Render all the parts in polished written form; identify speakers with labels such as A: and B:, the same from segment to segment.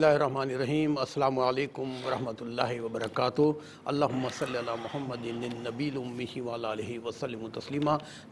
A: Bismillahirrahmanirrahim. Assalamu alaikum warahmatullahi wabarakatuh. Allahumma salli ala Muhammadin nabiyil ummi wa ala alihi wa sallim taslima.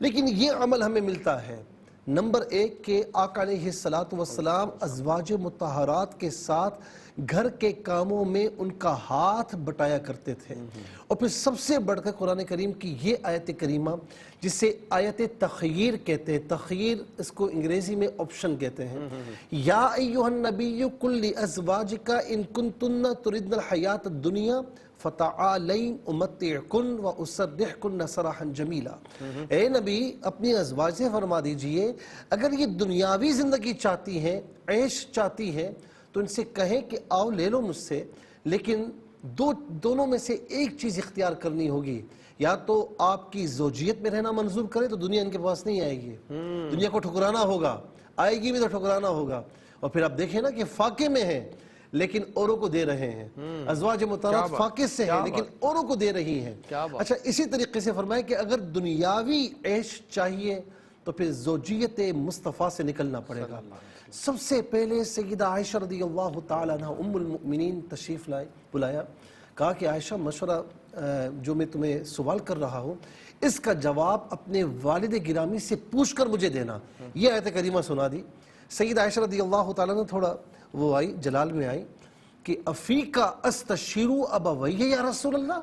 B: لیکن یہ عمل ہمیں ملتا ہے نمبر 1 کہ آقا علیہ الصلوۃ والسلام ازواج مطہرات کے ساتھ گھر کے کاموں میں ان کا ہاتھ بٹایا کرتے تھے. اور پھر سب سے بڑھ کر قرآن کریم کی یہ آیت کریمہ جسے آیت تخیر کہتے ہیں، تخیر اس کو انگریزی میں آپشن کہتے ہیں. یا ایھا النبی قل لازواجک ان کنتن تردن الحیات الدنیا فتعالین امتعکن واسرحکن سراحا جمیلا. اے نبی اپنی ازواج سے فرما دیجئے اگر یہ دنیاوی زندگی چاہتی ہیں، عیش چاہتی ہیں، تو ان سے کہیں کہ آؤ لے لو مجھ سے، لیکن دونوں میں سے ایک چیز اختیار کرنی ہوگی. یا تو آپ کی زوجیت میں رہنا منظور کرے تو دنیا ان کے پاس نہیں آئے گی، دنیا کو ٹھکرانا ہوگا، آئے گی بھی تو ٹھکرانا ہوگا. اور پھر آپ دیکھیں نا کہ فاقے میں ہیں لیکن اوروں کو دے رہے ہیں. ازواج مطہرات فاقے سے ہیں لیکن اوروں کو دے رہی ہیں. اچھا اسی طریقے سے فرمائے کہ اگر دنیاوی عیش چاہیے تو پھر زوجیت مصطفیٰ سے نکلنا پڑے گا. سب سے پہلے سیدہ عائشہ رضی اللہ تعالیٰ عنہ ام المؤمنین تشریف بلایا، کہا کہ عائشہ مشورہ جو میں تمہیں سوال کر رہا ہوں اس کا جواب اپنے والد گرامی سے پوچھ کر مجھے دینا. یہ آیت کریمہ سنا دی. سیدہ عائشہ رضی اللہ تعالیٰ نے تھوڑا وہ آئی جلال میں آئی کہ افیکا استشیرو ابویہ یا رسول اللہ،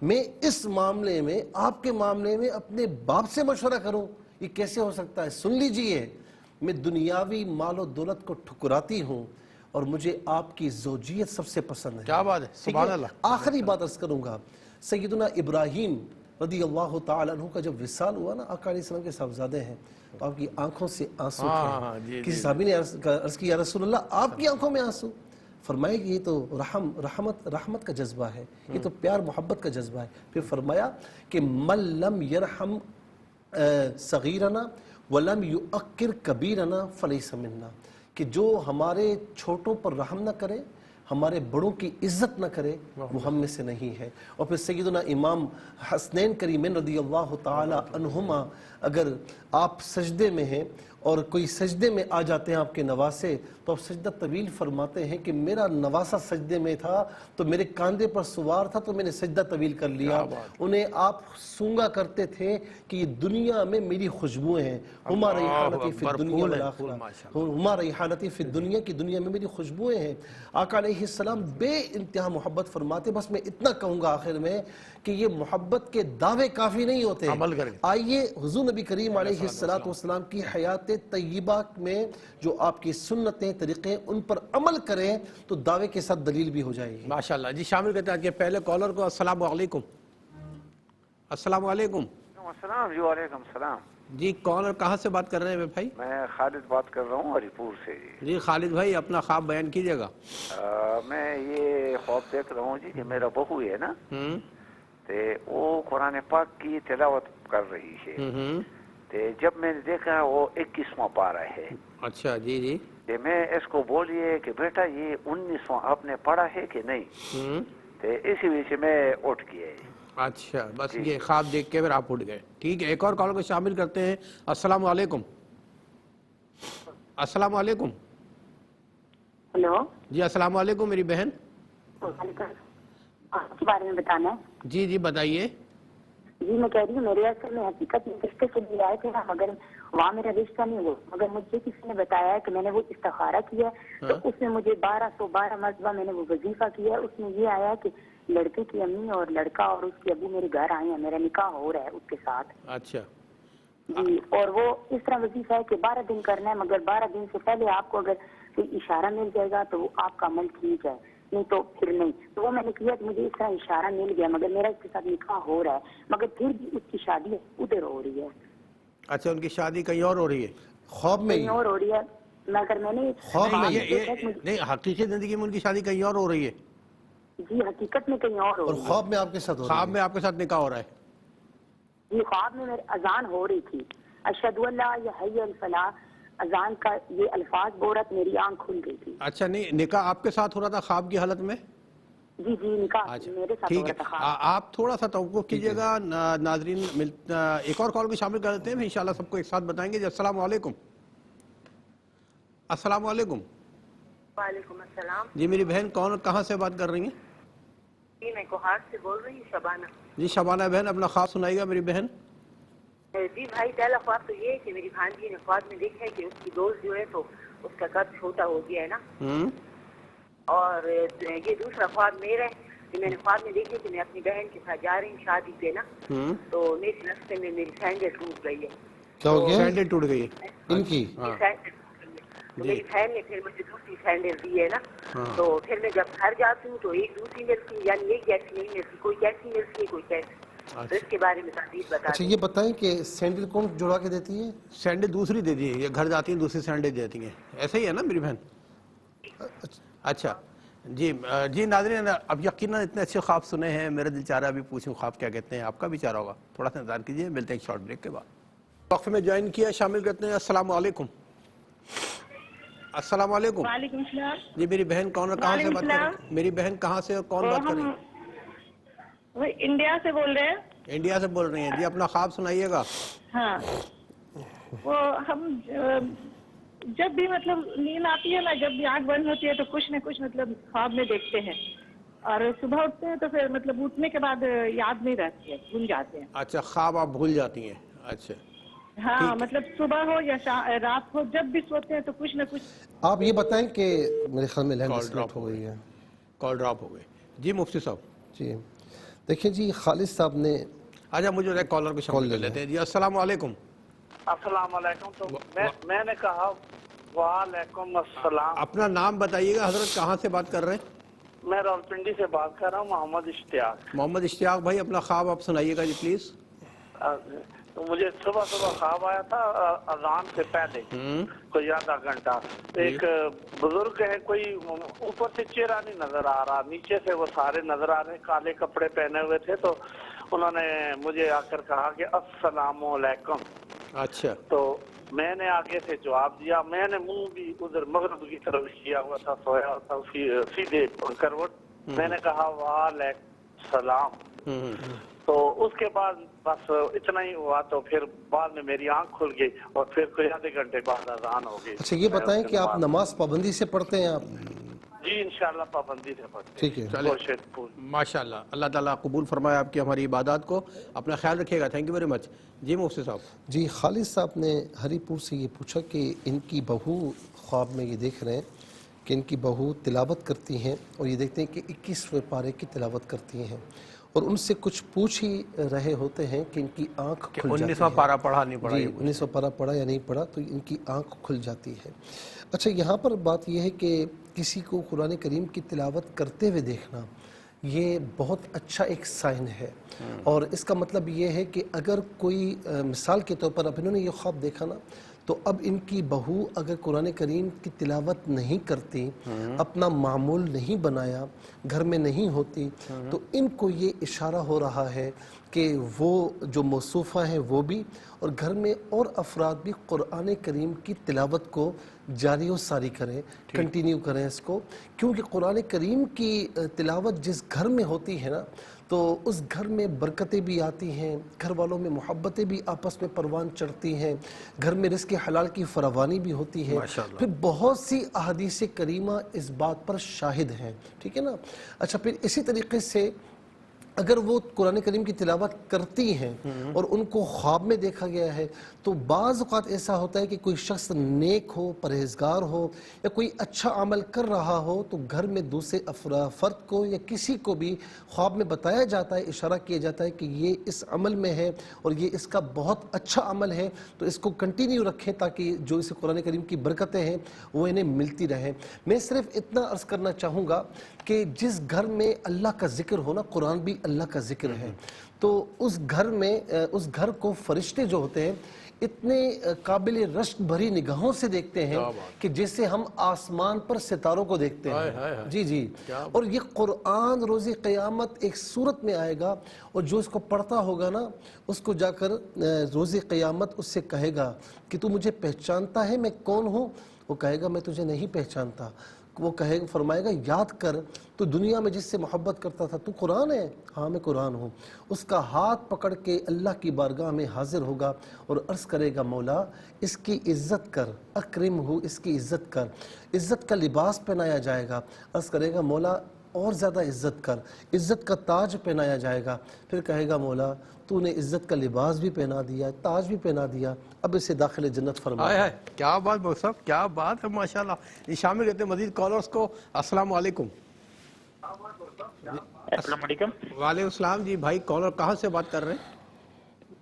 B: میں اس معاملے میں آپ کے معاملے میں اپنے باپ سے مشورہ کروں، یہ کیسے ہو سکتا ہے؟ سن لیجئے میں دنیاوی مال و دولت کو ٹھکراتی ہوں اور مجھے آپ کی زوجیت سب سے پسند ہے.
A: کیا بات ہے، سبحان اللہ.
B: آخری بات عرض کروں گا، سیدنا ابراہیم رضی اللہ تعالیٰ عنہ کا جب وصال ہوا نا، آقا علیہ السلام کے صاحبزادے ہیں، تو آپ کی آنکھوں سے آنسو تھے. کسی صحابی نے عرض کی یا رسول اللہ آپ کی آنکھوں میں آنسو؟ فرمایا کہ یہ تو رحمت کا جذبہ ہے، یہ تو پیار محبت کا جذبہ ہے. پھر فرمایا کہ من لم یرحم صغیرنا ولم یؤکر کبیرنا فلیس منا، کہ جو ہمارے چھوٹوں پر رحم نہ کرے، ہمارے بڑوں کی عزت نہ کرے، وہ ہم میں سے نہیں ہے. اور پھر سیدنا امام حسنین کریمین رضی اللہ تعالی عنہما اگر آپ سجدے میں ہیں اور کوئی سجدے میں آ جاتے ہیں آپ کے نواسے، تو آپ سجدہ طویل فرماتے ہیں کہ میرا نواسا سجدے میں تھا تو میرے کاندھے پر سوار تھا تو میں نے سجدہ طویل کر لیا. انہیں آپ سونگا کرتے تھے کہ یہ دنیا میں میری خوشبوئیں ہیں، ہما ریحانتی فی الدنیا والآخرہ، ہما ریحانتی فی الدنیا، کی دنیا میں میری خوشبوئیں ہیں. آقا علیہ السلام بے انتہا محبت فرماتے. بس میں اتنا کہوں گا آخر میں کہ یہ محبت کے دعوے کافی نہیں ہوتے. آئیے حضور نبی کریم علیہ السلام کی حیات طیبہ میں جو آپ کی سنتیں طریقے ان پر عمل کریں تو دعوے کے ساتھ دلیل بھی ہو جائے گی.
A: ماشاءاللہ. جی شامل کرتے ہیں کہ پہلے کالر کو. السلام علیکم. السلام علیکم.
C: السلام جی. وعلیکم السلام.
A: جی کون اور کہاں سے بات کر رہے ہیں بھائی؟
C: میں خالد بات کر رہا ہوں ہری پور سے.
A: جی خالد بھائی اپنا خواب بیان کیجیے گا.
C: میں یہ خواب دیکھ رہا ہوں جی کہ میرا بہو ہے نا، وہ قرآن پاک کی تلاوت کر رہی ہے. جب میں نے دیکھا وہ 21واں پارہ ہے.
A: اچھا جی جی.
C: میں اس کو بولیے کہ بیٹا یہ 19واں آپ نے پڑھا ہے کہ نہیں، اسی وجہ سے میں اٹھ گیا.
A: اچھا بس یہ خواب دیکھ کے پھر آپ اٹھ گئے. ٹھیک ہے ایک اور کال کو شامل کرتے ہیں. السلام علیکم. السلام علیکم.
D: ہلو
A: جی السلام علیکم میری بہن.
D: آپ کے بارے میں بتانا ہے.
A: جی جی بتائیے.
D: جی میں کہہ رہی ہوں میرے اصل میں حقیقت میں رشتے کے لیے آئے تھے نا، مگر وہاں میرا رشتہ نہیں ہوا. مگر مجھے کسی نے بتایا کہ میں نے وہ استخارہ کیا تو اس میں مجھے 1212 مرتبہ میں نے وہ وظیفہ کیا. اس میں یہ آیا کہ لڑکے کی امی اور لڑکا اور اس کے ابو میرے گھر آئے ہیں، میرا نکاح ہو رہا ہے اس کے ساتھ.
A: اچھا
D: جی. اور وہ اس طرح وظیفہ ہے کہ 12 دن کرنا ہے، مگر 12 دن سے پہلے آپ کو اگر کوئی اشارہ مل جائے گا تو وہ آپ کا عمل ٹھیک ہے، نہیں تو پھر نہیں. تو وہ میں نے کیا کہ مجھے اس طرح اشارہ مل گیا، مگر میرا اس کے ساتھ نکاح ہو رہا ہے، مگر پھر بھی اس کی شادی ادھر ہو رہی ہے.
A: اچھا ان کی شادی کہیں اور ہو رہی ہے؟
B: خواب میں
D: کہیں اور ہو رہی ہے. مگر میں نے
A: نہیں حقیقی زندگی میں ان کی شادی کہیں اور ہو رہی ہے؟
D: جی حقیقت میں کہیں اور ہو
B: اور
D: رہی ہے.
B: خواب میں آپ کے ساتھ ہو رہی ہے.
A: خواب میں آپ کے ساتھ نکاح ہو رہا ہے؟
D: جی خواب میں میری اذان ہو رہی تھی، اشہد ان لا الہ الا اللہ الفلاح، اذان کا یہ الفاظ بورت میری آنکھ کھل گئی تھی.
A: اچھا نہیں نکاح آپ کے ساتھ ہو رہا تھا خواب کی حالت میں؟
D: جی جی نکاح میرے ساتھ ہو
A: ٹھیک
D: رہا
A: ہے.
D: تھا خواب.
A: آپ تھوڑا سا توقف کیجیے گا. ناظرین ایک اور کال کو شامل کر دیتے ہیں، انشاءاللہ سب کو ایک ساتھ بتائیں گے. جی السلام علیکم. السلام علیکم.
E: وعلیکم السلام.
A: جی میری بہن کون اور کہاں سے بات کر رہی ہیں؟
E: جی میں کوہاٹ سے بول رہی ہوں، شبانہ.
A: جی شبانہ بہن اپنا خواب سنائیے گا میری بہن.
E: جی بھائی، پہلا خواب تو یہ ہے کہ میری بھانجی نے خواب میں دیکھا ہے کہ اس کی دوست جو ہے تو اس کا قد چھوٹا ہو گیا ہے نا. اور یہ دوسرا خواب میرا ہے کہ میں نے خواب میں دیکھا کہ میں اپنی بہن کے ساتھ جا رہی ہوں شادی پہ نا، تو میری راستے میں میری سینڈل ٹوٹ گئی ہے.
B: کیا ہو گیا؟
A: سینڈل ٹوٹ گئی
B: ان کی؟
E: تو میری بہن نے پھر مجھے دوسری سینڈل دی ہے نا. تو پھر میں جب گھر جاتی ہوں تو ایک دوسری ملتی ہے، یعنی ایک جیسی نہیں ملتی، کوئی کیسی ملتی ہے کوئی کیسی. تو اس کے بارے میں تعبیر بتا
B: اچھا
E: دیں.
B: یہ بتائیں کہ سینڈل کون جڑا کے دیتی ہے؟
A: سینڈل دوسری دے دی ہے، یہ گھر جاتی ہیں دوسری سینڈل دیتی ہیں، ایسا ہی ہے نا میری بہن؟ اچھا جی جی ناظرین، اب یقیناً اتنے اچھے خواب سنے ہیں، میرا دل چاہ رہا ہے ابھی پوچھوں خواب کیا کہتے ہیں، آپ کا بھی چاہ رہا ہوگا. تھوڑا سا انتظار کیجیے، ملتے ہیں ایک شارٹ بریک کے بعد. وقفے میں جوائن کیا، شامل کرتے ہیں. السلام علیکم. السلام علیکم.
F: وعلیکم السلام.
A: جی میری بہن کون اور کہاں سے بات کر رہی ہیں؟ میری بہن کہاں سے اور کون بات کر رہی ہیں؟
F: وہ انڈیا سے بول رہے ہیں.
A: انڈیا سے بول رہی ہیں. جی اپنا خواب سنائیے گا.
F: ہاں، وہ ہم جب بھی مطلب نیند آتی ہے نا، جب بھی آنکھ بند ہوتی ہے تو کچھ نہ کچھ مطلب خواب میں دیکھتے ہیں، اور صبح اٹھتے ہیں تو پھر مطلب اٹھنے کے بعد یاد نہیں رہتی ہے، بھول جاتے ہیں.
A: اچھا خواب آپ بھول جاتی ہیں. اچھا
F: ہاں مطلب صبح ہو یا رات ہو، جب بھی سوتے ہیں تو کچھ نہ کچھ.
B: آپ یہ بتائیں کہ میرے خیال میں لائن ڈسکنیکٹ ہو گئی ہے.
A: کال ڈراپ ہو گئی. جی مفتی صاحب.
B: جی دیکھیں جی، خالد صاحب نے
A: آجا مجھے ایک کالر کو شامل کر لیتے ہیں. جی السلام علیکم.
G: السلام علیکم. تو میں نے کہا وعلیکم السلام.
A: اپنا نام بتائیے گا حضرت، کہاں سے بات کر رہے ہیں؟
G: میں راولپنڈی سے بات کر رہا ہوں، محمد اشتیاق.
A: محمد اشتیاق بھائی اپنا خواب آپ سنائیے گا جی پلیز.
G: تو مجھے صبح خواب آیا تھا اذان سے پہلے کوئی آدھا گھنٹہ. ایک بزرگ ہے، کوئی اوپر سے چہرہ نہیں نظر آ رہا، نیچے سے وہ سارے نظر آ رہے، کالے کپڑے پہنے ہوئے تھے. تو انہوں نے مجھے آ کر کہا کہ السلام علیکم.
A: اچھا.
G: تو میں نے آگے سے جواب دیا. میں نے منہ بھی ادھر مغرب کی طرف کیا ہوا تھا، سویا ہوا تھا سیدھے کروٹ. میں نے کہا وعلیکم السلام. تو اس کے بعد بس اتنا ہی ہوا. تو پھر بعد میں میری آنکھ کھل گئی اور پھر کوئی آدھے گھنٹے بعد اذان ہو گئی.
B: اچھا یہ بتائیں کہ آپ نماز پابندی سے پڑھتے ہیں؟ آپ
G: جی انشاءاللہ پابندی سے پڑھتے ہیں.
B: ٹھیک ہے.
A: ماشاء اللہ، اللہ تعالیٰ قبول فرمائے آپ کی ہماری عبادات کو. اپنا خیال رکھیے گا. Thank you very much. جی مفتی صاحب.
B: جی خالد صاحب نے ہری پور سے یہ پوچھا کہ ان کی بہو خواب میں یہ دیکھ رہے ہیں کہ ان کی بہو تلاوت کرتی ہیں، اور یہ دیکھتے ہیں کہ 21ویں پارے کی تلاوت کرتی ہیں، اور ان سے کچھ پوچھ ہی رہے ہوتے ہیں کہ ان کی آنکھ کھل جاتی ہے.
A: 19واں پارہ پڑھا نہیں پڑھا؟
B: جی 19واں پارہ پڑھا یا نہیں پڑھا، تو ان کی آنکھ کھل جاتی ہے. اچھا یہاں پر بات یہ ہے کہ کسی کو قرآن کریم کی تلاوت کرتے ہوئے دیکھنا یہ بہت اچھا ایک سائن ہے، اور اس کا مطلب یہ ہے کہ اگر کوئی مثال کے طور پر اب انہوں نے یہ خواب دیکھا نا، تو اب ان کی بہو اگر قرآن کریم کی تلاوت نہیں کرتی، اپنا معمول نہیں بنایا، گھر میں نہیں ہوتی، تو ان کو یہ اشارہ ہو رہا ہے کہ وہ جو موصوفہ ہیں وہ بھی، اور گھر میں اور افراد بھی قرآن کریم کی تلاوت کو جاری و ساری کریں، کنٹینیو کریں اس کو. کیونکہ قرآن کریم کی تلاوت جس گھر میں ہوتی ہے نا، تو اس گھر میں برکتیں بھی آتی ہیں، گھر والوں میں محبتیں بھی آپس میں پروان چڑھتی ہیں، گھر میں رزق حلال کی فراوانی بھی ہوتی ہے. پھر بہت سی احادیث کریمہ اس بات پر شاہد ہیں. ٹھیک ہے نا. اچھا پھر اسی طریقے سے اگر وہ قرآن کریم کی تلاوت کرتی ہیں اور ان کو خواب میں دیکھا گیا ہے، تو بعض اوقات ایسا ہوتا ہے کہ کوئی شخص نیک ہو، پرہیزگار ہو، یا کوئی اچھا عمل کر رہا ہو، تو گھر میں دوسرے فرد کو یا کسی کو بھی خواب میں بتایا جاتا ہے، اشارہ کیا جاتا ہے کہ یہ اس عمل میں ہے اور یہ اس کا بہت اچھا عمل ہے، تو اس کو کنٹینیو رکھیں تاکہ جو اس قرآن کریم کی برکتیں ہیں وہ انہیں ملتی رہیں. میں صرف اتنا عرض کرنا چاہوں گا کہ جس گھر میں اللہ کا ذکر ہونا، قرآن بھی اللہ کا ذکر ہے، تو اس گھر میں اس گھر کو فرشتے جو ہوتے ہیں اتنے قابل رشک بھری نگاہوں سے دیکھتے ہیں کہ جیسے ہم آسمان پر ستاروں کو دیکھتے ہیں. جی جی. اور یہ قرآن روز قیامت ایک صورت میں آئے گا، اور جو اس کو پڑھتا ہوگا نا، اس کو جا کر روز قیامت اس سے کہے گا کہ تو مجھے پہچانتا ہے میں کون ہوں؟ وہ کہے گا میں تجھے نہیں پہچانتا. وہ فرمائے گا یاد کر تو دنیا میں جس سے محبت کرتا تھا، تو قرآن ہے؟ ہاں میں قرآن ہوں. اس کا ہاتھ پکڑ کے اللہ کی بارگاہ میں حاضر ہوگا اور عرض کرے گا مولا اس کی عزت کر، اکرم ہو، اس کی عزت کر. عزت کا لباس پہنایا جائے گا. عرض کرے گا مولا اور زیادہ عزت کر، عزت کا تاج پہنایا جائے گا، پھر کہے گا مولا تو نے عزت کا لباس بھی پہنا دیا، تاج بھی پہنا دیا، اب اسے داخل جنت فرما۔
A: ہائے ہائے کیا بات بھائی صاحب، کیا بات ہے ماشاءاللہ۔ شامل کرتے ہیں مزید کالرز کو۔ السلام علیکم۔
H: السلام علیکم۔
A: وعلیکم السلام جی بھائی، کالر کہاں سے بات کر رہے ہیں؟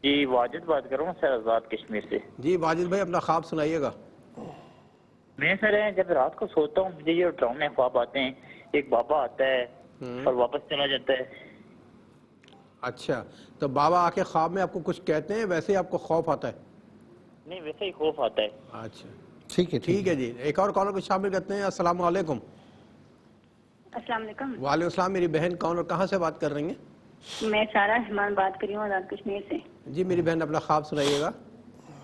H: جی واجد بات کر رہا ہوں شہزاد کشمیر سے۔
A: جی واجد بھائی اپنا خواب سنائیے گا۔
H: میں سر جب رات کو سوتا ہوں مجھے یہ ڈراؤنے خواب آتے ہیں، ایک بابا آتا ہے اور واپس چلا جاتا ہے۔
A: اچھا تو بابا آ کے خواب میں آپ کو کچھ کہتے ہیں، ویسے ہی آپ کو خوف آتا ہے؟
H: نہیں ویسے ہی خوف آتا ہے۔
A: اچھا
B: ٹھیک ہے
A: ٹھیک ہے جی، ایک اور کالر کو شامل کرتے ہیں۔ السلام علیکم۔
D: السلام علیکم،
A: وعلیکم السلام، میری بہن کون اور کہاں سے بات کر رہی ہیں؟
D: میں سارا رحمان بات کر رہی ہوں آزاد کشمیر سے۔
A: جی میری بہن اپنا خواب سنائیے گا۔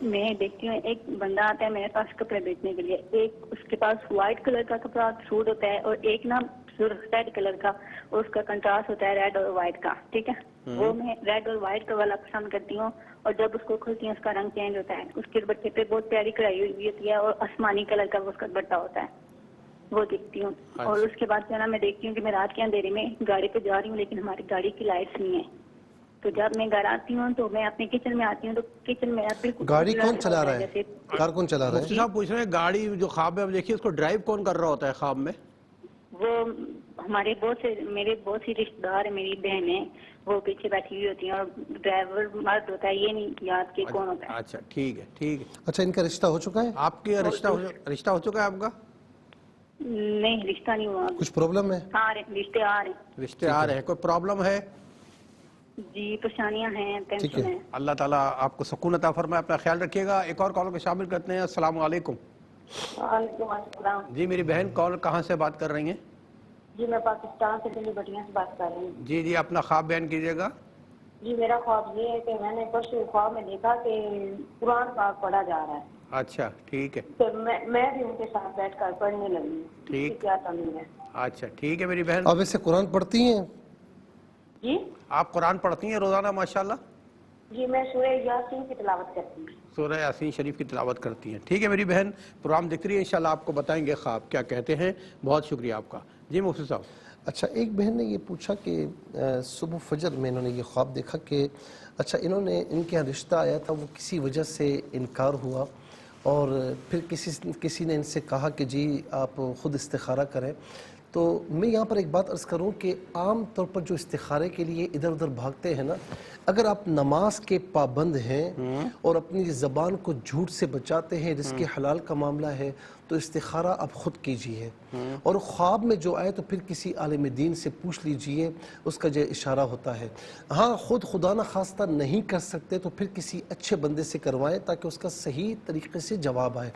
D: میں دیکھتی ہوں ایک بندہ آتا ہے میرے پاس کپڑے بیچنے کے لیے، ایک اس کے پاس وائٹ کلر کا کپڑا سوٹ ہوتا ہے اور ایک نا ریڈ کلر کا، اور اس کا کنٹراسٹ ہوتا ہے ریڈ اور وائٹ کا، ٹھیک ہے۔ وہ میں ریڈ اور وائٹ کا والا پسند کرتی ہوں، اور جب اس کو کھلتی ہیں اس کا رنگ چینج ہوتا ہے، اس کے دوپٹے پہ بہت پیاری کڑھائی ہوئی ہوتی ہے اور آسمانی کلر کا اس کا دوپٹہ ہوتا ہے، وہ دیکھتی ہوں۔ اور اس کے بعد جو ہے نا میں دیکھتی ہوں کہ میں رات کے اندھیرے میں گاڑی پہ جا رہی ہوں لیکن ہماری گاڑی کی لائٹس نہیں ہے، تو جب میں گھر آتی ہوں تو میں اپنے کچن میں آتی ہوں تو کچن میں بالکل
B: گاڑی کون چلا رہا ہے؟ کار کون چلا رہا
A: مفتی
B: ہے؟
A: صاحب پوچھ رہے ہیں گاڑی جو خواب میں آپ دیکھیے اس کو ڈرائیو کون کر رہا ہوتا ہے خواب میں؟
D: وہ ہمارے میرے بہت سی رشتے دار ہیں، میری بہنیں وہ پیچھے بیٹھی ہوئی ہوتی ہیں، اور ڈرائیور مرد ہوتا ہے، یہ نہیں یاد کہ کون ہوتا ہے۔
A: اچھا ٹھیک ہے ٹھیک ہے۔
B: اچھا ان کا رشتہ ہو چکا ہے؟
A: آپ کے رشتہ ہو چکا ہے آپ کا؟
D: نہیں رشتہ نہیں ہوا،
B: کچھ پرابلم ہے؟
D: رشتے آ رہے ہیں۔
A: رشتے آ رہے ہیں، کوئی پرابلم ہے؟
D: جی پریشانیاں ہیں،
B: ٹھیک
D: ٹینشن
B: ہے۔
D: ہے۔
A: اللہ تعالیٰ آپ کو سکون عطا فرمائے، اپنا خیال رکھیے گا۔ ایک اور کالر کو شامل کرتے ہیں۔ السلام علیکم۔
D: وعلیکم السلام۔
A: جی میری بہن کالر کہاں سے بات کر رہی ہیں؟
D: جی میں پاکستان سے دلی بٹیا سے بات کر رہی ہوں۔
A: جی جی اپنا خواب بیان کیجیے گا۔
D: جی میرا خواب یہ ہے کہ میں نے پرسوں خواب میں دیکھا کہ قرآن پاک پڑھا جا رہا ہے،
A: اچھا ٹھیک ہے
D: تو میں بھی ان کے ساتھ بیٹھ کر پڑھنے لگی ہوں۔
A: ٹھیک۔
D: اس کی کیا تعمیر ہے؟
A: اچھا ٹھیک ہے میری بہن۔
B: آپ ویسے قرآن پڑھتی ہیں؟
D: جی
A: آپ قرآن پڑھتی ہیں روزانہ ماشاءاللہ؟
D: جی میں سورہ یاسین کی تلاوت کرتی ہوں۔
A: سورہ یاسین شریف کی تلاوت کرتی ہیں، ٹھیک ہے میری بہن، پروگرام دیکھ رہی ہے، انشاءاللہ آپ کو بتائیں گے خواب کیا کہتے ہیں۔ بہت شکریہ آپ کا۔ جی مفتی صاحب۔
B: اچھا ایک بہن نے یہ پوچھا کہ صبح فجر میں انہوں نے یہ خواب دیکھا کہ اچھا ان کے یہاں رشتہ آیا تھا، وہ کسی وجہ سے انکار ہوا، اور پھر کسی نے ان سے کہا کہ جی آپ خود استخارہ کریں۔ تو میں یہاں پر ایک بات عرض کروں کہ عام طور پر جو استخارے کے لیے ادھر ادھر بھاگتے ہیں نا، اگر آپ نماز کے پابند ہیں اور اپنی زبان کو جھوٹ سے بچاتے ہیں، رزق حلال کا معاملہ ہے، تو استخارہ آپ خود کیجئے، اور خواب میں جو آئے تو پھر کسی عالم دین سے پوچھ لیجئے، اس کا جو اشارہ ہوتا ہے۔ ہاں خود خدا نہ خواستہ نہیں کر سکتے تو پھر کسی اچھے بندے سے کروائیں تاکہ اس کا صحیح طریقے سے جواب آئے۔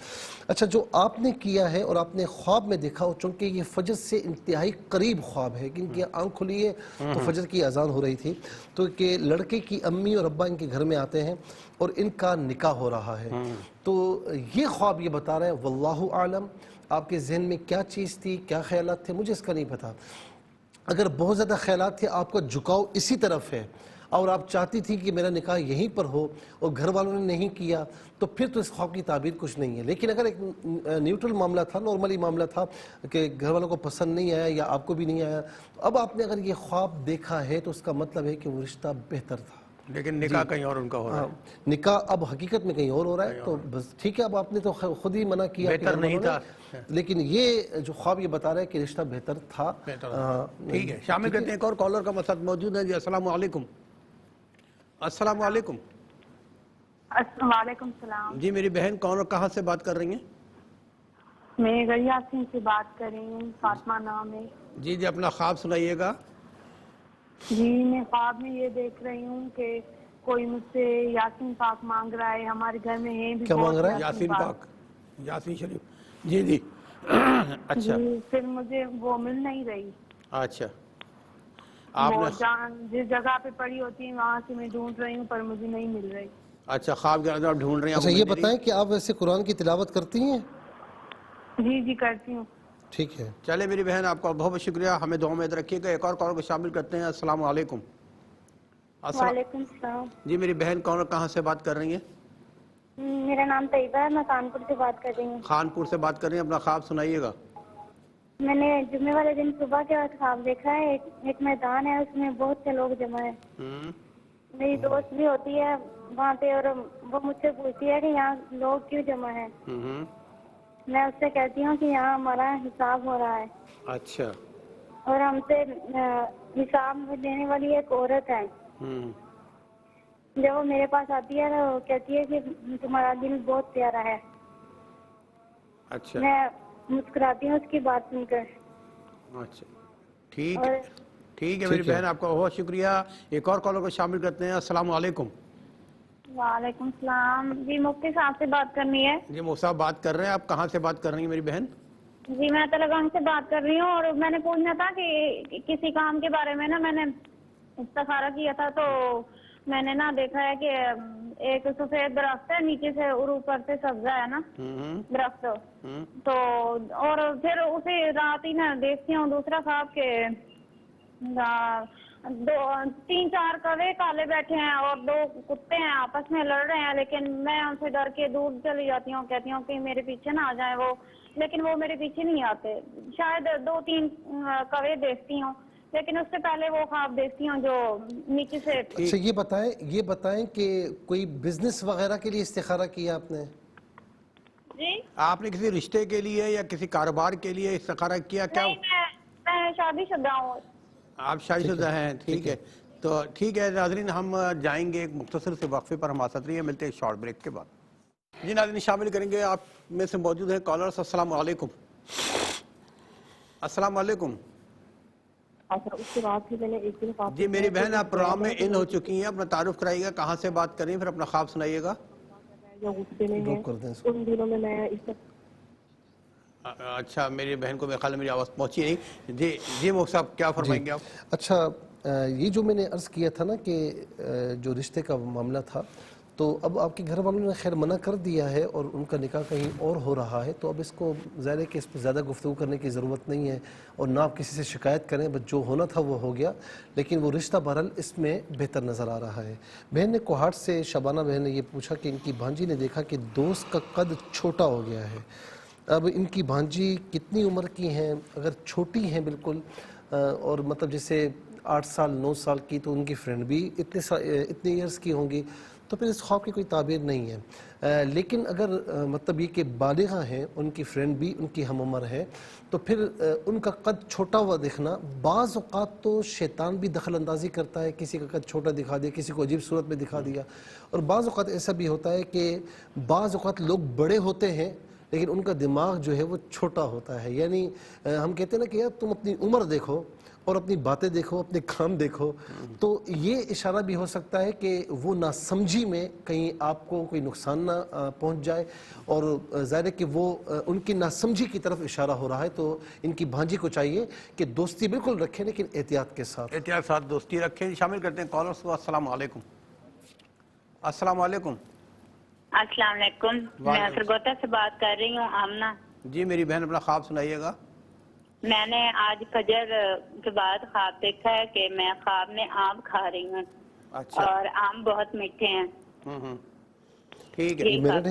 B: اچھا جو آپ نے کیا ہے اور آپ نے خواب میں دیکھا ہو، چونکہ یہ فجر سے انتہائی قریب خواب ہے، کہ ان کی آنکھ کھلی ہے تو فجر کی اذان ہو رہی تھی، تو کہ لڑکے کی امی اور ابا ان کے گھر میں آتے ہیں اور ان کا نکاح ہو رہا ہے، تو یہ خواب یہ بتا رہے ہیں واللہ عالم آپ کے ذہن میں کیا چیز تھی، کیا خیالات تھے، مجھے اس کا نہیں پتا۔ اگر بہت زیادہ خیالات تھے، آپ کا جھکاؤ اسی طرف ہے اور آپ چاہتی تھی کہ میرا نکاح یہیں پر ہو اور گھر والوں نے نہیں کیا، تو پھر تو اس خواب کی تعبیر کچھ نہیں ہے۔ لیکن اگر ایک نیوٹرل معاملہ تھا، نارملی معاملہ تھا کہ گھر والوں کو پسند نہیں آیا یا آپ کو بھی نہیں آیا، تو اب آپ نے اگر یہ خواب دیکھا ہے تو اس کا مطلب ہے کہ وہ رشتہ بہتر تھا،
A: لیکن نکاح کہیں اور ان کا ہو رہا ہے۔
B: نکاح اب حقیقت میں کہیں اور ہو رہا ہے، تو بس ٹھیک ہے، اب آپ نے تو خود ہی منع کیا،
A: بہتر نہیں تھا،
B: لیکن یہ جو خواب یہ بتا رہا ہے کہ رشتہ بہتر تھا۔
A: ٹھیک ہے شامل کرتے ہیں، ایک اور کالر کا مسئلہ موجود ہے۔ جی السلام علیکم۔ السلام علیکم۔
F: وعلیکم السلام۔
A: جی میری بہن کون اور کہاں سے بات کر رہی ہیں؟
F: میں گڑیاسین سے بات کر رہی ہوں، فاطمہ نام ہے۔
A: جی جی اپنا خواب سنائیے گا۔
F: جی میں خواب میں یہ دیکھ رہی ہوں کہ کوئی مجھ سے یاسین پاک مانگ رہا ہے، ہمارے گھر میں ہے بھی
B: کیا مانگ رہا ہے؟
A: یاسین پاک، یاسین شریف، جی جی اچھا
F: جی پھر مجھے وہ مل نہیں رہی،
A: اچھا آپ
F: وہ
A: نے
F: جس جگہ پہ پڑی ہوتی ہے وہاں سے میں ڈھونڈ رہی ہوں پر مجھے نہیں مل رہی۔
A: اچھا خواب کے اندر آپ ڈھونڈ رہے ہیں،
B: اچھا یہ بتائیں کہ آپ ویسے قرآن کی تلاوت کرتی ہیں؟
F: جی جی کرتی ہوں۔
B: ٹھیک ہے
A: چلے میری بہن آپ کا بہت بہت شکریہ، ہمیں دعا میں یاد رکھیے گا۔ ایک اور کال کو شامل کرتے ہیں۔ السلام علیکم۔
I: وعلیکم السلام۔
A: جی میری بہن کون اور کہاں سے بات کر رہی ہیں؟
I: میرا نام طیبہ ہے، میں کانپور سے بات کر رہی ہوں۔
A: خانپور سے بات کر رہی ہیں، اپنا خواب سنائیے گا۔
I: میں نے جمعے والے دن صبح کے وقت خواب دیکھا ہے، ایک میدان ہے، اس میں بہت سے لوگ جمع ہیں. میری دوست بھی ہوتی ہے وہاں پہ اور وہ مجھ سے پوچھتی ہے کہ یہاں لوگ کیوں جمع ہیں. میں اس سے کہتی ہوں کہ یہاں ہمارا حساب ہو رہا ہے.
A: اچھا.
I: اور ہم سے حساب دینے والی ایک عورت ہے. جب وہ میرے پاس آتی ہے تو وہ کہتی ہے کہ تمہارا دل بہت پیارا ہے.
A: اچھا.
I: میں مسکراتی ہوں اس کی بات سن کر.
A: اچھا ٹھیک ہے میری بہن، آپ کا بہت شکریہ. ایک اور کالر کو شامل کرتے ہیں. السلام علیکم.
F: وعلیکم السلام. جی مفتی صاحب سے بات کرنی ہے.
A: جی مفتی صاحب بات کر رہے ہیں. آپ کہاں سے بات کر رہی ہیں میری بہن؟
F: جی میں تلگنگ سے بات کر رہی ہوں اور میں نے پوچھنا تھا کہ کسی کام کے بارے میں نا میں نے استخارہ کیا تھا تو میں نے نا دیکھا ہے کہ ایک سفید درخت ہے نیچے سے اور اوپر سے سبزہ ہے نا درخت. تو اور پھر اسی رات ہی نا دیکھتی ہوں دوسرا خواب کے 3-4 کوے کالے بیٹھے ہیں اور 2 کتے ہیں آپس میں لڑ رہے ہیں، لیکن میں ان سے ڈر کے دور چلی جاتی ہوں، کہتی ہوں کہ میرے پیچھے نہ آ جائیں وہ، لیکن وہ میرے پیچھے نہیں آتے. شاید 2-3 کوے دیکھتی ہوں لیکن اس سے پہلے وہ خواب دیکھتی ہوں جو نیچے سے.
B: اچھا یہ بتائیں کہ کوئی بزنس وغیرہ کے لیے استخارہ کیا آپ نے؟
F: جی
A: آپ نے کسی رشتے کے لیے یا کسی کاروبار کے لیے استخارہ کیا کیا؟
F: نہیں میں شادی شدہ ہوں.
A: آپ شادی شدہ ہیں؟ ٹھیک ہے. تو ٹھیک ہے ناظرین، ہم جائیں گے ایک مختصر سے وقفے پر. ہمارے ساتھ رہیے، ملتے ہیں شارٹ بریک کے بعد. جی ناظرین شامل کریں گے آپ میں سے موجود ہیں کالرز. السلام علیکم. السلام علیکم.
J: اس کے بعد پھر میں نے ایک دن خواب
A: جی میری بہن آپ پروگرام میں ان ہو چکی ہیں، اپنا تعارف کرائیے گا، کہاں سے بات کریں، پھر اپنا خواب سنائیے گا.
J: غصے میں ہے ان دنوں میں اس
A: اچھا میری بہن کو میرے خیال میں میری آواز پہنچی نہیں. جی مفتی صاحب کیا فرمائیں گے آپ؟
B: اچھا یہ جو میں نے عرض کیا تھا نا کہ جو رشتے کا معاملہ تھا، تو اب آپ کے گھر والوں نے خیر منع کر دیا ہے اور ان کا نکاح کہیں اور ہو رہا ہے، تو اب اس کو ظاہر ہے کہ اس پہ زیادہ گفتگو کرنے کی ضرورت نہیں ہے اور نہ آپ کسی سے شکایت کریں، بس جو ہونا تھا وہ ہو گیا. لیکن وہ رشتہ بہرحال اس میں بہتر نظر آ رہا ہے. بہن نے کوہاٹ سے شبانہ بہن نے یہ پوچھا کہ ان کی بھانجی نے دیکھا کہ دوست کا قد چھوٹا ہو گیا ہے. اب ان کی بھانجی کتنی عمر کی ہیں؟ اگر چھوٹی ہیں بالکل اور مطلب جیسے 8 سال 9 سال کی، تو ان کی فرینڈ بھی اتنے ایئرس کی ہوں گی، تو پھر اس خواب کی کوئی تعبیر نہیں ہے. لیکن اگر مطلب یہ کہ بالغہ ہیں، ان کی فرینڈ بھی ان کی ہم عمر ہے، تو پھر ان کا قد چھوٹا ہوا دیکھنا، بعض اوقات تو شیطان بھی دخل اندازی کرتا ہے، کسی کا قد چھوٹا دکھا دیا، کسی کو عجیب صورت میں دکھا دیا. اور بعض اوقات ایسا بھی ہوتا ہے کہ بعض اوقات لوگ بڑے ہوتے ہیں لیکن ان کا دماغ جو ہے وہ چھوٹا ہوتا ہے. یعنی ہم کہتے ہیں نا کہ یار تم اپنی عمر دیکھو اور اپنی باتیں دیکھو، اپنے کام دیکھو. تو یہ اشارہ بھی ہو سکتا ہے کہ وہ ناسمجھی میں کہیں آپ کو کوئی نقصان نہ پہنچ جائے، اور ظاہر ہے کہ وہ ان کی ناسمجھی کی طرف اشارہ ہو رہا ہے. تو ان کی بھانجی کو چاہیے کہ دوستی بالکل رکھیں لیکن احتیاط کے ساتھ.
A: احتیاط ساتھ دوستی رکھیں. شامل کرتے ہیں کالرز کو. السلام علیکم. السلام علیکم.
K: السلام علیکم. میں سرگوتا سے بات کر رہی ہوں، آمنہ.
A: جی میری بہن اپنا خواب سنائیے گا.
K: میں نے آج فجر کے بعد خواب دیکھا ہے کہ میں خواب میں آم کھا رہی ہوں.
A: اچھا.
K: اور آم بہت میٹھے ہیں.
A: ٹھیک ہے.
B: میرڈ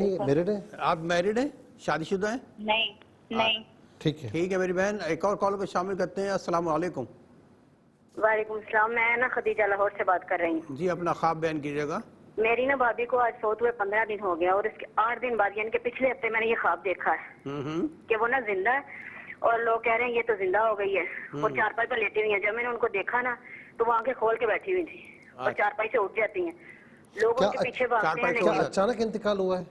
B: ہیں
A: آپ میرڈ ہیں؟ شادی شدہ ہیں؟
K: نہیں.
B: ٹھیک
A: ہے میری بہن. ایک اور کال کو شامل کرتے ہیں. السلام علیکم.
E: وعلیکم السلام. میں نا خدیجہ لاہور سے بات کر رہی ہوں.
A: جی اپنا خواب بیان کیجیے گا.
E: میری نا بھابھی کو آج فوت ہوئے 15 دن ہو گیا اور اس کے 8 دن بعد یعنی کہ پچھلے ہفتے میں نے یہ خواب دیکھا ہے کہ وہ نا زندہ ہے اور لوگ کہہ رہے ہیں یہ تو زندہ ہو گئی ہے. وہ چارپائی پر لیٹی ہوئی ہیں. جب میں نے ان کو دیکھا نا تو وہ آنکھیں کھول کے بیٹھی ہوئی تھی اور چارپائی سے اٹھ جاتی ہیں. لوگ ان کے پیچھے بھاگتے ہیں.
B: کیا اچانک انتقال ہوا ہے؟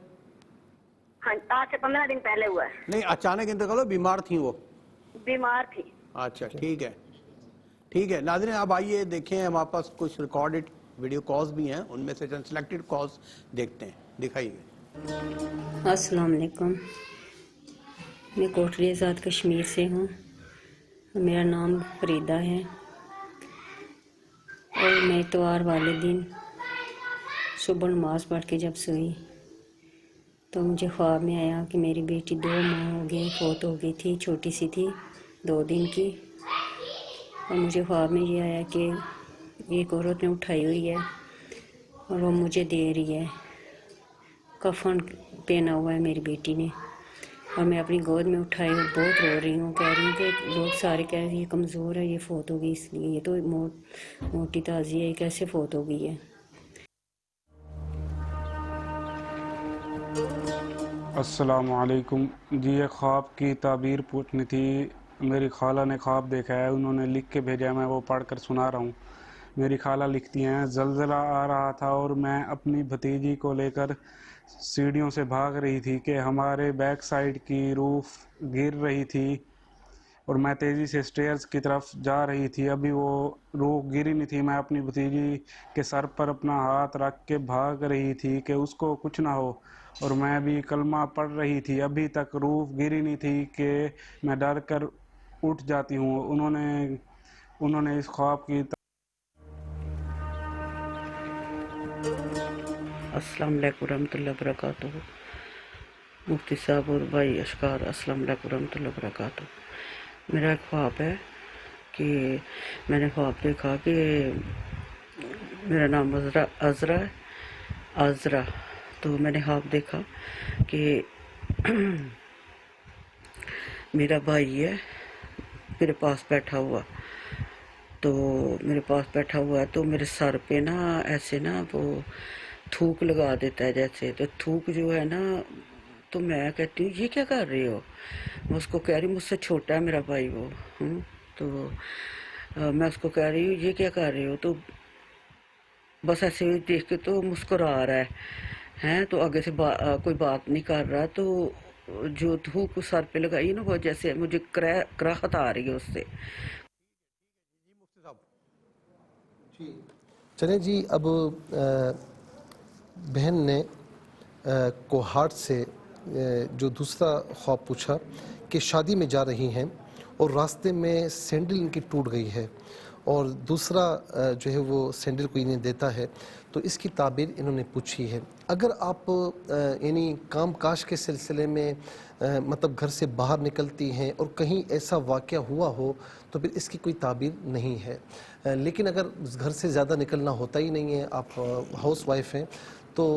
E: ہاں آج سے 15 دن پہلے ہوا ہے.
A: نہیں اچانک انتقال ہوا؟ بیمار تھیں وہ؟
E: بیمار تھی.
A: اچھا ٹھیک ہے. ناظرین آپ آئیے دیکھیں، ہمارے پاس کچھ ریکارڈڈ ویڈیو کالز بھی ہیں، ان میں سے چند سلیکٹڈ کالز دیکھتے ہیں. دکھائیے.
L: السلام علیکم. میں کوٹلی آزاد کشمیر سے ہوں. میرا نام فریدہ ہے اور میں اتوار والے دن صبح نماز پڑھ کے جب سوئی تو مجھے خواب میں آیا کہ میری بیٹی 2 ماہ ہو گئی فوت ہو گئی تھی، چھوٹی سی تھی 2 دن کی. اور مجھے خواب میں یہ آیا کہ ایک عورت نے اٹھائی ہوئی ہے اور وہ مجھے دے رہی ہے. کفن پہنا ہوا ہے میری بیٹی نے. اور میں اپنی گود میں اٹھائی اور بہت رو رہی ہوں، کہہ رہی ہوں کہ لوگ سارے کہہ رہے ہیں یہ کمزور ہے، یہ فوت ہو گئی، اس لیے یہ تو موٹی تازی ہے، یہ کیسے فوت ہو گئی ہے۔
M: السلام علیکم جی، یہ خواب کی تعبیر پوچھنی تھی۔ میری خالہ نے خواب دیکھا ہے، انہوں نے لکھ کے بھیجا ہے، میں وہ پڑھ کر سنا رہا ہوں۔ میری خالہ لکھتی ہیں، زلزلہ آ رہا تھا اور میں اپنی بھتیجی کو لے کر سیڑھیوں سے بھاگ رہی تھی کہ ہمارے بیک سائیڈ کی روف گر رہی تھی اور میں تیزی سے سٹیئرز کی طرف جا رہی تھی۔ ابھی وہ روف گری نہیں تھی، میں اپنی بھتیجی کے سر پر اپنا ہاتھ رکھ کے بھاگ رہی تھی کہ اس کو کچھ نہ ہو، اور میں بھی کلمہ پڑھ رہی تھی۔ ابھی تک روف گری نہیں تھی کہ میں ڈر کر اٹھ جاتی ہوں۔ انہوں نے اس خواب کی
N: السلام علیکم ورحمۃ اللہ وبرکاتہ۔ مفتی صاحب اور بھائی اشکار، السلام علیکم ورحمۃ اللہ وبرکاتہ۔ میرا ایک خواب ہے کہ میں نے خواب دیکھا کہ میرا نام عذرا، تو میں نے خواب دیکھا کہ میرا بھائی ہے میرے پاس بیٹھا ہوا، تو میرے سر پہ نا ایسے نا وہ تھوک لگا دیتا ہے جیسے، تو تھوک جو ہے نا، تو میں کہتی ہوں یہ کیا کر رہی ہو؟ میں اس کو کہہ رہی ہوں مجھ سے چھوٹا ہے میرا بھائی وہ، تو میں اس کو کہہ رہی ہوں یہ کیا کر رہی ہو؟ تو بس ایسے دیکھ کے تو مسکرا رہا ہے، تو آگے سے کوئی بات نہیں کر رہا، تو جو تھوک سر پہ لگائی نا وہ جیسے مجھے کراہت آ رہی ہے اس سے۔
B: چلیں جی، اب بہن نے کوہاٹ سے جو دوسرا خواب پوچھا کہ شادی میں جا رہی ہیں اور راستے میں سینڈل ان کی ٹوٹ گئی ہے، اور دوسرا جو ہے وہ سینڈل کو انہیں دیتا ہے، تو اس کی تعبیر انہوں نے پوچھی ہے۔ اگر آپ یعنی کام کاج کے سلسلے میں مطلب گھر سے باہر نکلتی ہیں اور کہیں ایسا واقعہ ہوا ہو تو پھر اس کی کوئی تعبیر نہیں ہے، لیکن اگر گھر سے زیادہ نکلنا ہوتا ہی نہیں ہے، آپ ہاؤس وائف ہیں، تو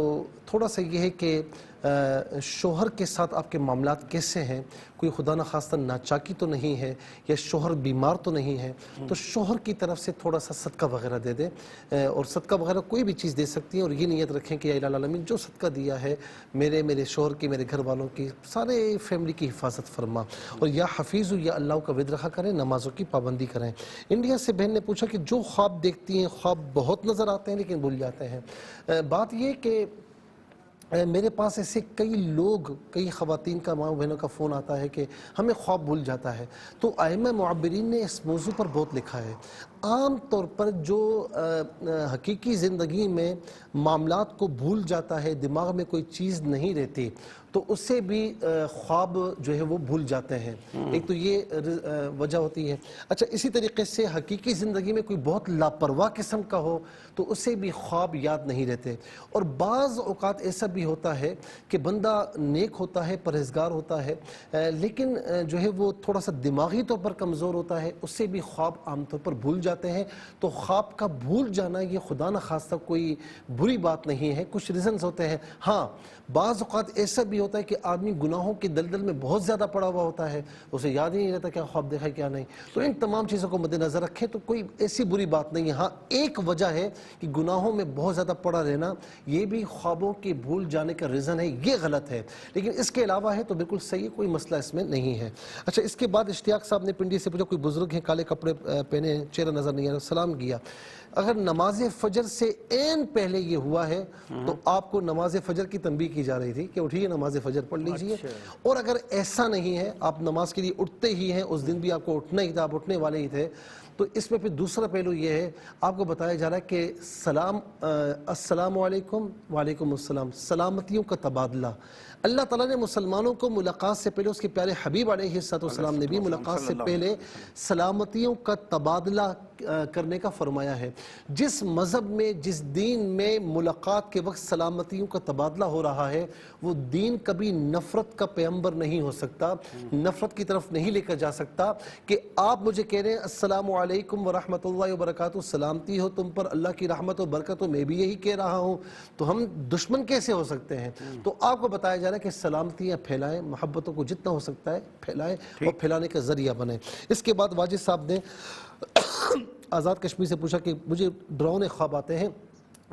B: تھوڑا سا یہ ہے کہ شوہر کے ساتھ آپ کے معاملات کیسے ہیں، کوئی خدا نخواستہ ناچاکی تو نہیں ہے، یا شوہر بیمار تو نہیں ہے، تو شوہر کی طرف سے تھوڑا سا صدقہ وغیرہ دے دیں، اور صدقہ وغیرہ کوئی بھی چیز دے سکتی ہیں، اور یہ نیت رکھیں کہ یا الہ العالمین جو صدقہ دیا ہے میرے شوہر کی، میرے گھر والوں کی، سارے فیملی کی حفاظت فرما، اور یا حفیظ یا اللہ کا ود رکھا کریں، نمازوں کی پابندی کریں۔ انڈیا سے بہن نے پوچھا کہ جو خواب دیکھتی ہیں، خواب بہت نظر آتے ہیں لیکن بھول جاتے ہیں۔ بات یہ کہ میرے پاس ایسے کئی خواتین کا، ماں بہنوں کا فون آتا ہے کہ ہمیں خواب بھول جاتا ہے، تو ائمہ معبرین نے اس موضوع پر بہت لکھا ہے۔ عام طور پر جو حقیقی زندگی میں معاملات کو بھول جاتا ہے، دماغ میں کوئی چیز نہیں رہتی، تو اس سے بھی خواب جو ہے وہ بھول جاتے ہیں، ایک تو یہ وجہ ہوتی ہے۔ اچھا، اسی طریقے سے حقیقی زندگی میں کوئی بہت لاپرواہ قسم کا ہو تو اسے بھی خواب یاد نہیں رہتے، اور بعض اوقات ایسا بھی ہوتا ہے کہ بندہ نیک ہوتا ہے، پرہیزگار ہوتا ہے، لیکن جو ہے وہ تھوڑا سا دماغی طور پر کمزور ہوتا ہے، اس سے بھی خواب عام طور پر بھول جاتے ہیں۔ تو خواب کا بھول جانا یہ خدا نخواستہ کوئی بری بات نہیں ہے، کچھ ریزنز ہوتے ہیں۔ ہاں، بعض اوقات ایسا بھی ہوتا ہے کہ آدمی گناہوں کی دلدل میں بہت زیادہ پڑا ہوا ہوتا ہے، اسے یاد ہی نہیں رہتا کیا خواب دیکھا ہے کیا نہیں، تو ان تمام چیزوں کو مد نظر رکھیں تو کوئی ایسی بری بات نہیں ہے۔ ہاں، ایک وجہ ہے کہ گناہوں میں بہت زیادہ پڑا رہنا، یہ بھی خوابوں کے بھول جانے کا ریزن ہے، یہ غلط ہے، لیکن اس کے علاوہ ہے تو بالکل صحیح، کوئی مسئلہ اس میں نہیں ہے۔ اچھا، اس کے بعد اشتیاق صاحب نے پنڈی سے پوچھا، کوئی بزرگ ہیں، کالے کپڑے پہنے، چہرہ نظر نہیں آ رہا، سلام کیا، اگر نماز فجر سے عین پہلے یہ ہوا ہے تو آپ کو نماز فجر کی تنبیہ کی جا رہی تھی کہ اٹھیے نماز فجر پڑھ لیجئے، اور اگر ایسا نہیں ہے، آپ نماز کے لیے اٹھتے ہی ہیں، اس دن بھی آپ کو اٹھنا ہی تھا، آپ اٹھنے والے ہی تھے، تو اس میں پھر دوسرا پہلو یہ ہے، آپ کو بتایا جا رہا ہے کہ السلام علیکم، وعلیکم السلام، سلامتیوں کا تبادلہ، اللہ تعالیٰ نے مسلمانوں کو ملاقات سے پہلے، اس کے پیارے حبیب علیہ السلام نے بھی ملاقات سے پہلے سلامتیوں کا تبادلہ کرنے کا فرمایا ہے۔ جس مذہب میں، جس دین میں ملاقات کے وقت سلامتیوں کا تبادلہ ہو رہا ہے، وہ دین کبھی نفرت کا پیغمبر نہیں ہو سکتا، نفرت کی طرف نہیں لے کر جا سکتا، کہ آپ مجھے کہہ رہے ہیں السلام علیکم ورحمۃ اللہ وبرکاتہ، سلامتی ہو تم پر، اللہ کی رحمت و برکت ہو، میں بھی یہی کہہ رہا ہوں، تو ہم دشمن کیسے ہو سکتے ہیں؟ تو آپ کو بتایا جا رہا ہے کہ سلامتیاں پھیلائیں، محبتوں کو جتنا ہو سکتا ہے پھیلائیں اور پھیلانے کا ذریعہ بنیں۔ اس کے بعد واجد صاحب نے آزاد کشمیر سے پوچھا کہ مجھے ڈراؤنے خواب آتے ہیں،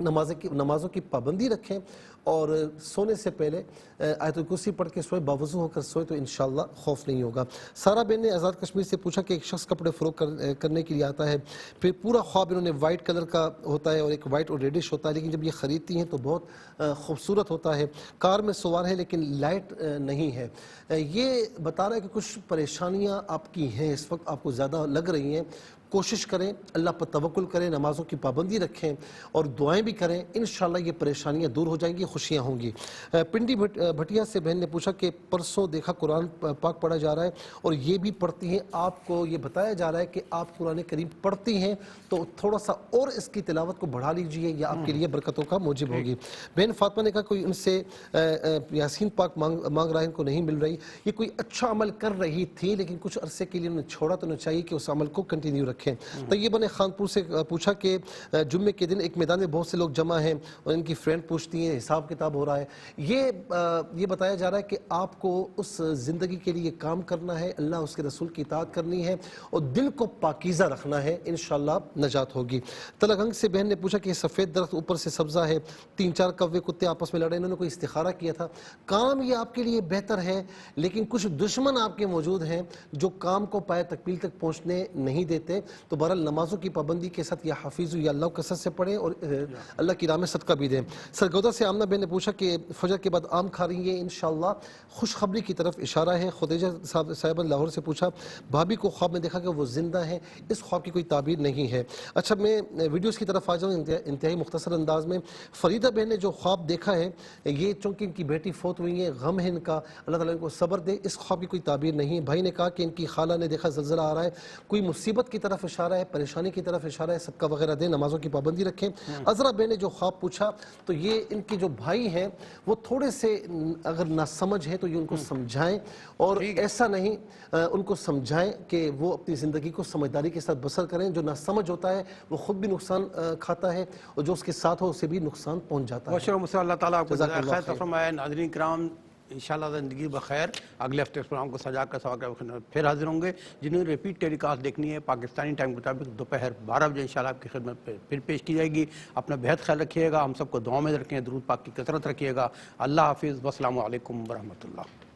B: نمازوں کی پابندی رکھیں اور سونے سے پہلے آیت الکرسی پڑھ کے سوئے، باوضو ہو کر سوئے تو انشاءاللہ خوف نہیں ہوگا۔ سارا بین نے آزاد کشمیر سے پوچھا کہ ایک شخص کپڑے فروخت کرنے کے لیے آتا ہے، پھر پورا خواب انہوں نے وائٹ کلر کا ہوتا ہے اور ایک وائٹ اور ریڈش ہوتا ہے، لیکن جب یہ خریدتی ہیں تو بہت خوبصورت ہوتا ہے، کار میں سوار ہے لیکن لائٹ نہیں ہے۔ یہ بتا رہا ہے کہ کچھ پریشانیاں آپ کی ہیں اس وقت، آپ کو زیادہ لگ رہی ہیں، کوشش کریں، اللہ پر توکل کریں، نمازوں کی پابندی رکھیں اور دعائیں بھی کریں، انشاءاللہ یہ پریشانیاں دور ہو جائیں گی، خوشیاں ہوں گی۔ پنڈی بھٹیا سے بہن نے پوچھا کہ پرسوں دیکھا قرآن پاک پڑھا جا رہا ہے اور یہ بھی پڑھتی ہیں، آپ کو یہ بتایا جا رہا ہے کہ آپ قرآن کریم پڑھتی ہیں تو تھوڑا سا اور اس کی تلاوت کو بڑھا لیجئے، یہ آپ کے لیے برکتوں کا موجب ہوگی۔ بہن فاطمہ نے کہا کوئی ان سے یاسین پاک مانگ رہا ہے، ان کو نہیں مل رہی، یہ کوئی اچھا عمل کر رہی تھی لیکن کچھ عرصے کے لیے انہوں نے چھوڑا، تو انہیں چاہیے کہ اس عمل کو کنٹینیو رکھیں۔ طیبہ نے خانپور سے پوچھا کہ جمعے کے دن ایک میدان میں بہت سے لوگ جمع ہیں اور ان کی فرینڈ پوچھتی ہیں حساب کتاب ہو رہا ہے، یہ بتایا جا رہا ہے کہ آپ کو اس زندگی کے لیے کام کرنا ہے، اللہ اس کے رسول کی اطاعت کرنی ہے اور دل کو پاکیزہ رکھنا ہے، انشاءاللہ نجات ہوگی۔ تلگنگ سے بہن نے پوچھا کہ سفید درخت اوپر سے سبزہ ہے، 3-4 کوے کتے آپس میں لڑے، انہوں نے کوئی استخارہ کیا تھا، کام یہ آپ کے لیے بہتر ہے لیکن کچھ دشمن آپ کے موجود ہیں جو کام کو پائے تکمیل تک پہنچنے نہیں دیتے، تو بہرحال نمازوں کی پابندی کے ساتھ یا حفیظ یا اللہ کثرت سے پڑھیں اور اللہ کی راہ میں صدقہ بھی دیں۔ سرگودا سے آمنہ بہن نے پوچھا کہ فجر کے بعد آم کھا رہی ہیں، انشاءاللہ خوشخبری کی طرف اشارہ ہے۔ خدیجہ صاحبہ لاہور سے پوچھا بھابھی کو خواب میں دیکھا کہ وہ زندہ ہیں، اس خواب کی کوئی تعبیر نہیں ہے۔ اچھا میں ویڈیوز کی طرف آ جاؤں انتہائی مختصر انداز میں۔ فریدہ بہن نے جو خواب دیکھا ہے، یہ چونکہ ان کی بیٹی فوت ہوئی ہے، غم ہے ان کا، اللہ تعالیٰ ان کو صبر دے، اس خواب کی کوئی تعبیر نہیں ہے۔ بھائی نے کہا کہ ان کی خالہ نے دیکھا زلزلہ آ رہا ہے، کوئی مصیبت کی طرف اشارہ ہے، پریشانی کی طرف اشارہ ہے، صدقہ وغیرہ دیں، نمازوں کی پابندی رکھیں۔ عذرا بہن نے جو خواب پوچھا تو یہ ان کے جو بھائی ہیں وہ تھوڑے سے اگر ناسمجھ ہیں تو یہ ان کو سمجھائیں اور ایسا نہیں، ان کو سمجھائیں کہ وہ اپنی زندگی کو سمجھداری کے ساتھ بسر کریں، جو ناسمجھ ہوتا ہے وہ خود بھی نقصان کھاتا ہے اور جو اس کے ساتھ ہو اسے بھی نقصان پہنچ جاتا ہے۔
A: اللہ تعالیٰ آپ کو جزائے خیر فرمائے۔ ناظرین کرام انشاءاللہ زندگی بخیر، اگلے ہفتے اس پروگرام کو سجا کر سوا کر پھر حاضر ہوں گے۔ جنہوں نے ریپیٹ ٹیلی کاسٹ دیکھنی ہے پاکستانی ٹائم کے مطابق دوپہر 12 بجے انشاءاللہ آپ کی خدمت پہ پھر پیش کی جائے گی۔ اپنا بہت خیال رکھیے گا، ہم سب کو دعاؤں میں رکھیں، درود پاک کی کثرت رکھیے گا۔ اللہ حافظ، والسلام علیکم ورحمۃ اللہ۔